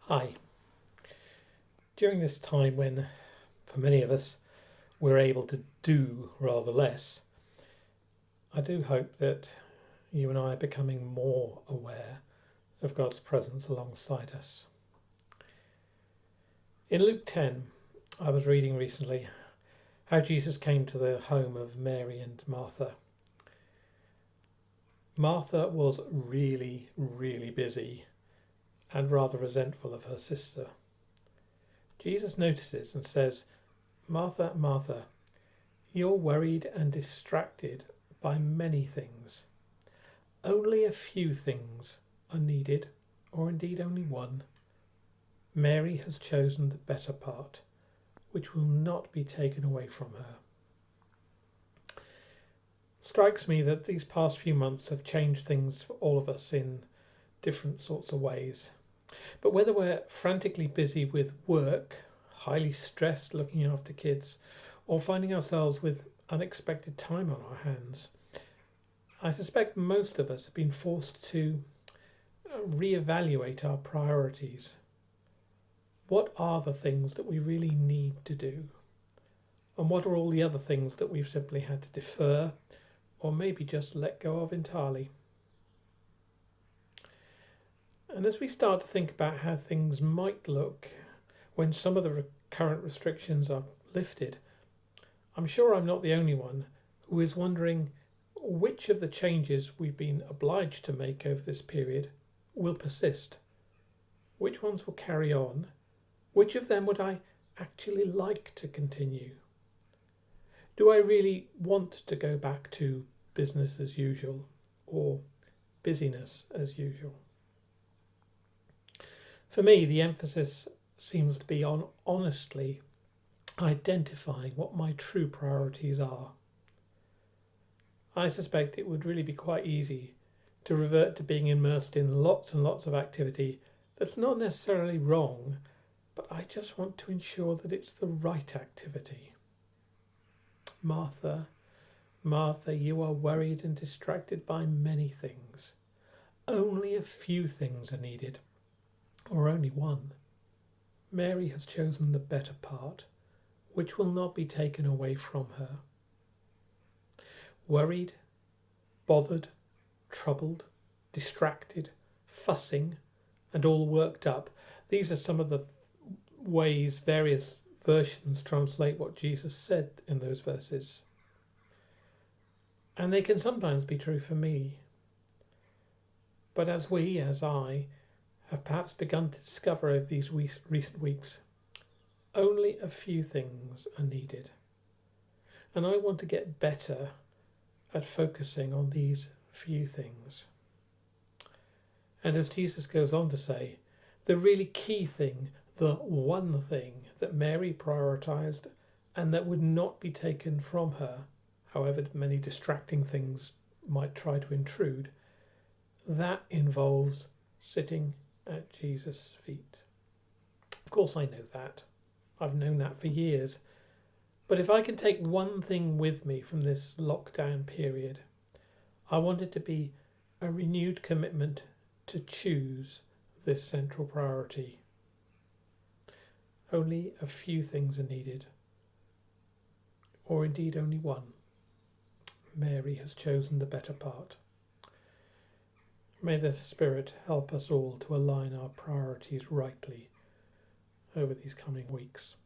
Hi. During this time when, for many of us, we're able to do rather less, I do hope that you and I are becoming more aware of God's presence alongside us. In Luke 10, I was reading recently how Jesus came to the home of Mary and Martha. Martha was really, really busy and rather resentful of her sister. Jesus notices and says, "Martha, Martha, you're worried and distracted by many things. Only a few things are needed, or indeed only one. Mary has chosen the better part, which will not be taken away from her." It strikes me that these past few months have changed things for all of us in different sorts of ways. But whether we're frantically busy with work, highly stressed looking after kids, or finding ourselves with unexpected time on our hands, I suspect most of us have been forced to reevaluate our priorities. What are the things that we really need to do? And what are all the other things that we've simply had to defer or maybe just let go of entirely? And as we start to think about how things might look when some of the current restrictions are lifted, I'm sure I'm not the only one who is wondering which of the changes we've been obliged to make over this period will persist. Which ones will carry on? Which of them would I actually like to continue? Do I really want to go back to business as usual or busyness as usual? For me, the emphasis seems to be on honestly identifying what my true priorities are. I suspect it would really be quite easy to revert to being immersed in lots and lots of activity that's not necessarily wrong, but I just want to ensure that it's the right activity. Martha, Martha, you are worried and distracted by many things. Only a few things are needed, or only one. Mary has chosen the better part, which will not be taken away from her. Worried, bothered, troubled, distracted, fussing, and all worked up. These are some of the ways various versions translate what Jesus said in those verses. And they can sometimes be true for me. But as I, have perhaps begun to discover over these recent weeks, only a few things are needed. And I want to get better at focusing on these few things. And as Jesus goes on to say, the really key thing, the one thing that Mary prioritized and that would not be taken from her, however many distracting things might try to intrude, that involves sitting at Jesus' feet. Of course I know that. I've known that for years. But if I can take one thing with me from this lockdown period, I want it to be a renewed commitment to choose this central priority. Only a few things are needed, or indeed only one. Mary has chosen the better part. May the Spirit help us all to align our priorities rightly over these coming weeks.